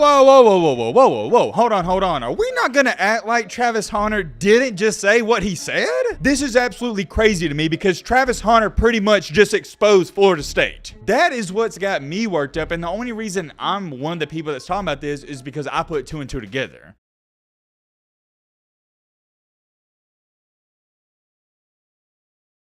whoa, whoa, whoa, whoa, whoa, whoa, whoa, whoa. Hold on. Are we not gonna act like Travis Hunter didn't just say what he said? This is absolutely crazy to me because Travis Hunter pretty much just exposed Florida State. That is what's got me worked up, and the only reason I'm one of the people that's talking about this is because I put 2 and 2 together.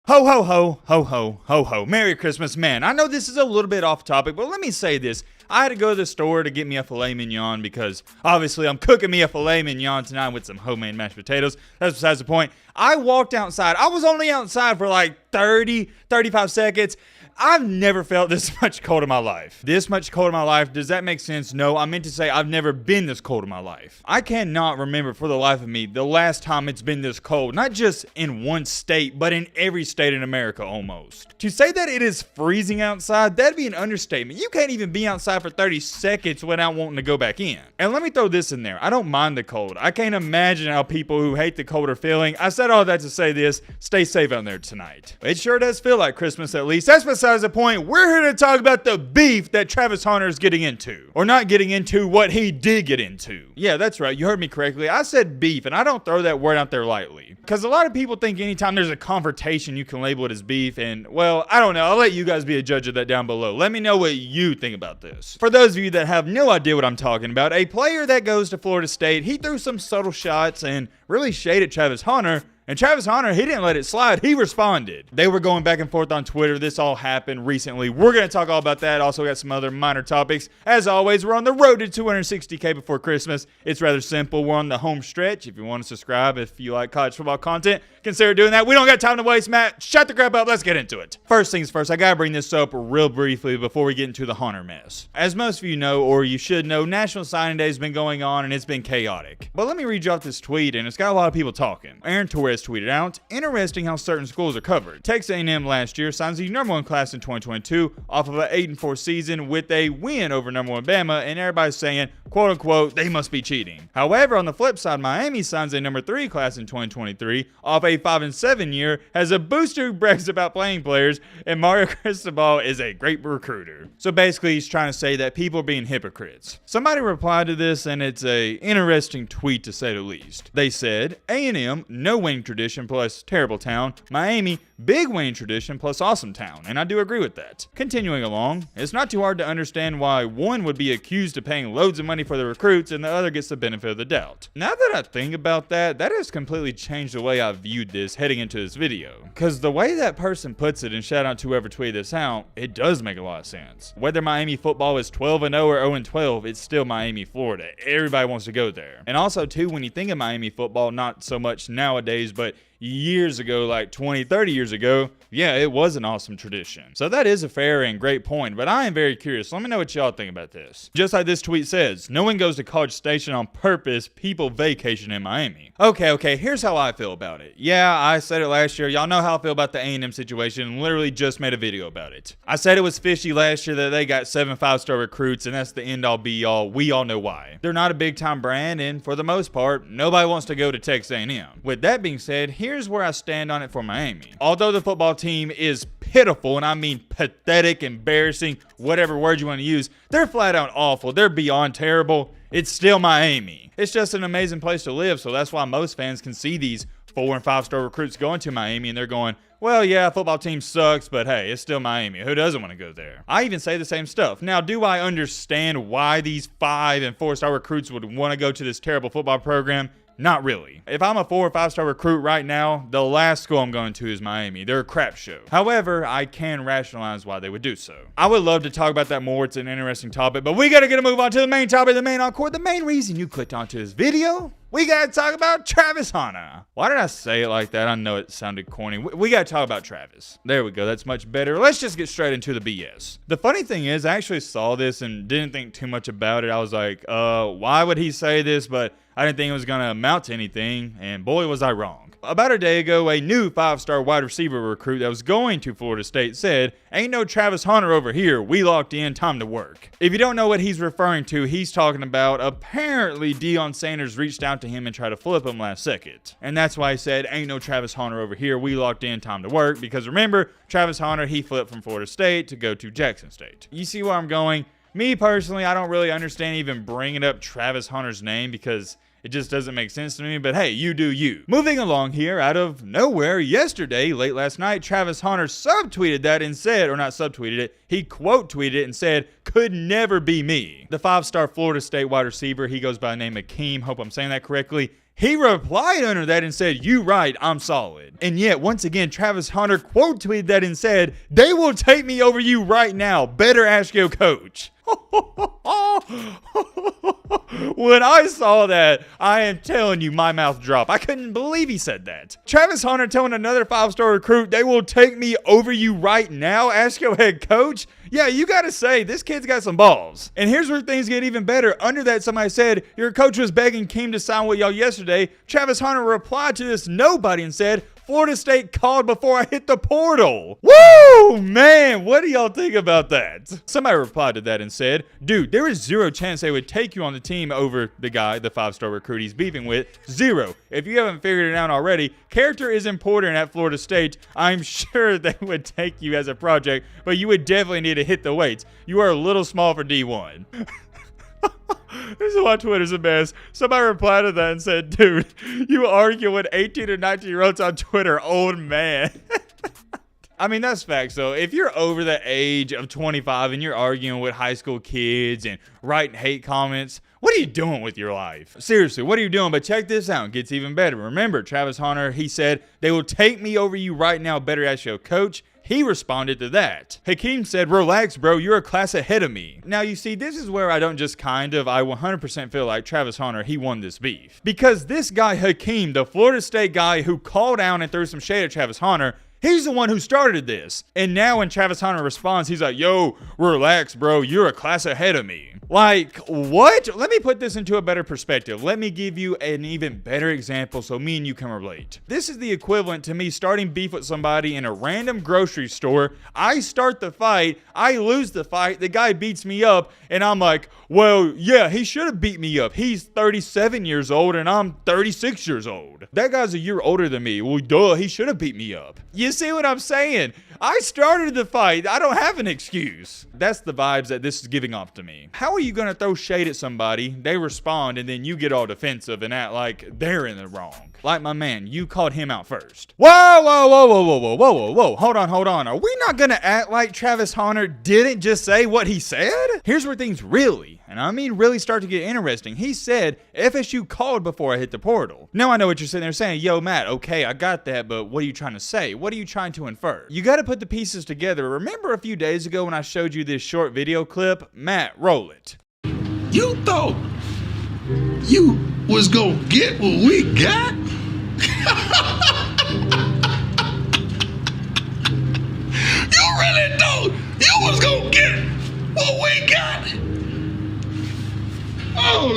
Ho, ho, ho, ho, ho, ho, ho. Merry Christmas, man. I know this is a little bit off topic, but let me say this. I had to go to the store to get me a filet mignon because obviously I'm cooking me a filet mignon tonight with some homemade mashed potatoes. That's besides the point. I walked outside. I was only outside for like 35 seconds. I've never felt this much cold in my life. This much cold in my life, does that make sense? No, I meant to say I've never been this cold in my life. I cannot remember for the life of me the last time it's been this cold, not just in one state, but in every state in America almost. To say that it is freezing outside, that'd be an understatement. You can't even be outside for 30 seconds without wanting to go back in. And let me throw this in there. I don't mind the cold. I can't imagine how people who hate the cold are feeling. I said all that to say this. Stay safe out there tonight. It sure does feel like Christmas at least. That's besides the point. We're here to talk about the beef that Travis Hunter is getting into. Or not getting into, what he did get into. Yeah, that's right. You heard me correctly. I said beef, and I don't throw that word out there lightly. Because a lot of people think anytime there's a confrontation, you can label it as beef. And, well, I don't know. I'll let you guys be a judge of that down below. Let me know what you think about this. For those of you that have no idea what I'm talking about, a player that goes to Florida State, he threw some subtle shots and really shaded Travis Hunter. And Travis Hunter, he didn't let it slide. He responded. They were going back and forth on Twitter. This all happened recently. We're going to talk all about that. Also got some other minor topics. As always, we're on the road to 260K before Christmas. It's rather simple. We're on the home stretch. If you want to subscribe, if you like college football content, consider doing that. We don't got time to waste, Matt. Shut the crap up. Let's get into it. First things first, I got to bring this up real briefly before we get into the Hunter mess. As most of you know, or you should know, National Signing Day has been going on and it's been chaotic. But let me read you off this tweet, and it's got a lot of people talking. Aaron Torres tweeted out, interesting how certain schools are covered. Texas A&M last year signs the #1 class in 2022 off of an 8-4 season with a win over #1 Bama, and everybody's saying, quote unquote, they must be cheating. However, on the flip side, Miami signs a #3 class in 2023 off a 5-7 year, has a booster who brags about playing players, and Mario Cristobal is a great recruiter. So basically, he's trying to say that people are being hypocrites. Somebody replied to this, and it's a interesting tweet to say the least. They said, A&M, no winning tradition plus terrible town. Miami, big winning tradition plus awesome town. And I do agree with that. Continuing along, it's not too hard to understand why one would be accused of paying loads of money for the recruits and the other gets the benefit of the doubt. Now that I think about that, that has completely changed the way I viewed this heading into this video. Because the way that person puts it, and shout out to whoever tweeted this out, it does make a lot of sense. Whether Miami football is 12-0 or 0-12, it's still Miami, Florida. Everybody wants to go there. And also too, when you think of Miami football, not so much nowadays, but years ago, like 20, 30 years ago, yeah, it was an awesome tradition. So that is a fair and great point, but I am very curious. Let me know what y'all think about this. Just like this tweet says, no one goes to College Station on purpose, people vacation in Miami. Okay, here's how I feel about it. Yeah, I said it last year. Y'all know how I feel about the A&M situation. Literally just made a video about it. I said it was fishy last year that they got 7 5-star recruits, and that's the end-all be-all. We all know why. They're not a big-time brand, and for the most part, nobody wants to go to Texas A&M. With that being said, here's where I stand on it for Miami. Although the football team is pitiful, and I mean pathetic, embarrassing, whatever word you want to use, they're flat out awful. They're beyond terrible. It's still Miami. It's just an amazing place to live, so that's why most fans can see these 4 and 5-star recruits going to Miami, and they're going, well, yeah, football team sucks, but hey, it's still Miami. Who doesn't want to go there? I even say the same stuff. Now, do I understand why these 5 and 4-star recruits would want to go to this terrible football program? Not really. If I'm a 4 or 5-star recruit right now, the last school I'm going to is Miami. They're a crap show. However, I can rationalize why they would do so. I would love to talk about that more. It's an interesting topic, but we got to move on to the main topic, the main encore. The main reason you clicked onto this video, we got to talk about Travis Hunter. Why did I say it like that? I know it sounded corny. We got to talk about Travis. There we go. That's much better. Let's just get straight into the BS. The funny thing is, I actually saw this and didn't think too much about it. I was like, why would he say this? But I didn't think it was going to amount to anything, and boy, was I wrong. About a day ago, a new 5-star wide receiver recruit that was going to Florida State said, ain't no Travis Hunter over here. We locked in, time to work. If you don't know what he's referring to, he's talking about apparently Deion Sanders reached out to him and tried to flip him last second. And that's why he said, ain't no Travis Hunter over here. We locked in, time to work. Because remember, Travis Hunter, he flipped from Florida State to go to Jackson State. You see where I'm going? Me personally, I don't really understand even bringing up Travis Hunter's name because it just doesn't make sense to me, but hey, you do you. Moving along here, out of nowhere, yesterday, late last night, Travis Hunter subtweeted that and said, or not subtweeted it, he quote tweeted it and said, "Could never be me." The 5-star Florida State wide receiver, he goes by the name of Akeem, hope I'm saying that correctly. He replied under that and said, "You right, I'm solid." And yet, once again, Travis Hunter quote tweeted that and said, "They will take me over you right now. Better ask your coach." When I saw that, I am telling you, my mouth dropped. I couldn't believe he said that. Travis Hunter telling another 5-star recruit, "They will take me over you right now. Ask your head coach." Yeah, you got to say, this kid's got some balls. And here's where things get even better. Under that, somebody said, "Your coach was begging Keem to sign with y'all yesterday." Travis Hunter replied to this nobody and said, "Florida State called before I hit the portal." Woo! Man, what do y'all think about that? Somebody replied to that and said, "Dude, there is zero chance they would take you on the team over the guy, the 5-star recruit he's beefing with. Zero. If you haven't figured it out already, character is important at Florida State. I'm sure they would take you as a project, but you would definitely need to hit the weights. You are a little small for D1. This is why Twitter's a mess. Somebody replied to that and said, "Dude, you argue with 18 or 19-year-olds on Twitter, old man." I mean, that's facts, though. If you're over the age of 25 and you're arguing with high school kids and writing hate comments, what are you doing with your life? Seriously, what are you doing? But check this out. It gets even better. Remember, Travis Hunter, he said, "They will take me over you right now. Better ask your coach." He responded to that. Hakeem said, "Relax, bro. You're a class ahead of me." Now, you see, this is where I don't just I 100% feel like Travis Hunter, he won this beef. Because this guy, Hakeem, the Florida State guy who called down and threw some shade at Travis Hunter, he's the one who started this. And now when Travis Hunter responds, he's like, "Yo, relax, bro. You're a class ahead of me." Like, what? Let me put this into a better perspective. Let me give you an even better example so me and you can relate. This is the equivalent to me starting beef with somebody in a random grocery store. I start the fight. I lose the fight. The guy beats me up. And I'm like, "Well, yeah, he should have beat me up. He's 37 years old and I'm 36 years old. That guy's a year older than me. Well, duh, he should have beat me up." You see what I'm saying? I started the fight. I don't have an excuse. That's the vibes that this is giving off to me. How are you going to throw shade at somebody, they respond, and then you get all defensive and act like they're in the wrong? Like my man, you called him out first. Whoa, whoa, whoa, whoa, whoa, whoa, whoa, whoa, whoa. Hold on. Are we not going to act like Travis Hunter didn't just say what he said? Here's where things really, and I mean really, start to get interesting. He said, "FSU called before I hit the portal." Now I know what you're sitting there saying. "Yo, Matt, okay, I got that, but what are you trying to say? What are you trying to infer?" You got to put the pieces together. Remember a few days ago when I showed you this short video clip? Matt, roll it. You thought you was gonna get what we got? You really thought you was gonna get what we got? Oh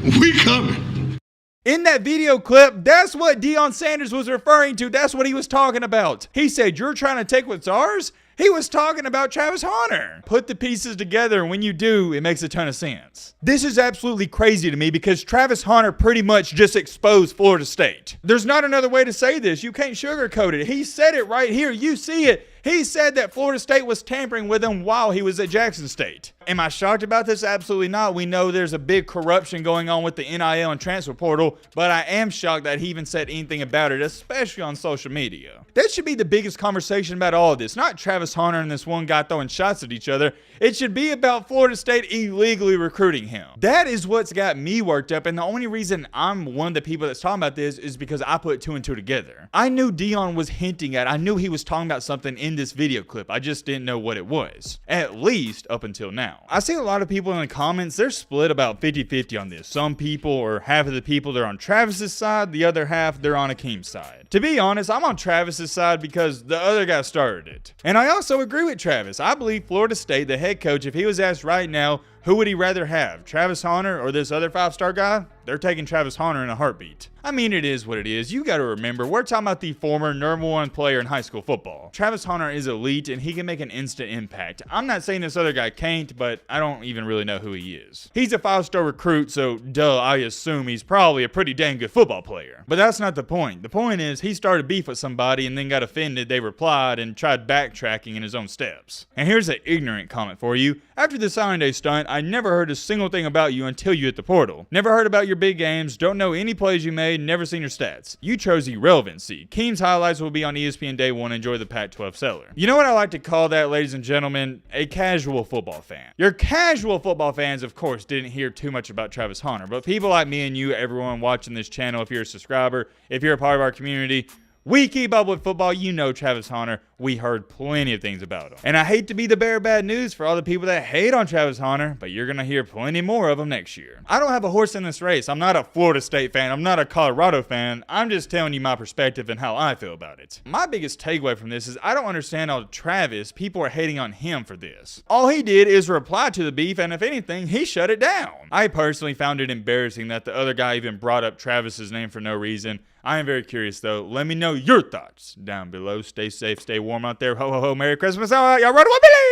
Lord, we coming. In that video clip, that's what Deion Sanders was referring to. That's what he was talking about. He said, "You're trying to take what's ours?" He was talking about Travis Hunter. Put the pieces together, and when you do, it makes a ton of sense. This is absolutely crazy to me because Travis Hunter pretty much just exposed Florida State. There's not another way to say this. You can't sugarcoat it. He said it right here. You see it. He said that Florida State was tampering with him while he was at Jackson State. Am I shocked about this? Absolutely not. We know there's a big corruption going on with the NIL and transfer portal, but I am shocked that he even said anything about it, especially on social media. That should be the biggest conversation about all of this, not Travis Hunter and this one guy throwing shots at each other. It should be about Florida State illegally recruiting him. That is what's got me worked up, and the only reason I'm one of the people that's talking about this is because I put 2 and 2 together. I knew Deion was hinting at, I knew he was talking about something in this video clip. I just didn't know what it was, at least up until now. I see a lot of people in the comments, they're split about 50-50 on this. Some people, or half of the people, they're on Travis's side, the other half, they're on Akeem's side. To be honest, I'm on Travis's side because the other guy started it. And I also agree with Travis. I believe Florida State, the head coach, if he was asked right now, who would he rather have, Travis Hunter or this other 5-star guy? They're taking Travis Hunter in a heartbeat. I mean, it is what it is. You gotta remember, we're talking about the former number one player in high school football. Travis Hunter is elite and he can make an instant impact. I'm not saying this other guy can't, but I don't even really know who he is. He's a 5-star recruit, so duh, I assume he's probably a pretty dang good football player. But that's not the point. The point is, he started beef with somebody and then got offended, they replied, and tried backtracking in his own steps. And here's an ignorant comment for you. After the signing day stunt, I never heard a single thing about you until you hit the portal. Never heard about your big games, don't know any plays you made, never seen your stats. You chose irrelevancy. Keem's highlights will be on ESPN day one. Enjoy the Pac-12 seller. You know what I like to call that, ladies and gentlemen? A casual football fan. Your casual football fans, of course, didn't hear too much about Travis Hunter, but people like me and you, everyone watching this channel, if you're a subscriber, if you're a part of our community, we keep up with football. You know Travis Hunter. We heard plenty of things about him. And I hate to be the bearer of bad news for all the people that hate on Travis Hunter, but you're going to hear plenty more of him next year. I don't have a horse in this race. I'm not a Florida State fan. I'm not a Colorado fan. I'm just telling you my perspective and how I feel about it. My biggest takeaway from this is I don't understand how Travis, people are hating on him for this. All he did is reply to the beef, and if anything, he shut it down. I personally found it embarrassing that the other guy even brought up Travis's name for no reason. I am very curious, though. Let me know your thoughts down below. Stay safe, stay warm out there. Ho, ho, ho. Merry Christmas. All right, y'all run away, Billy!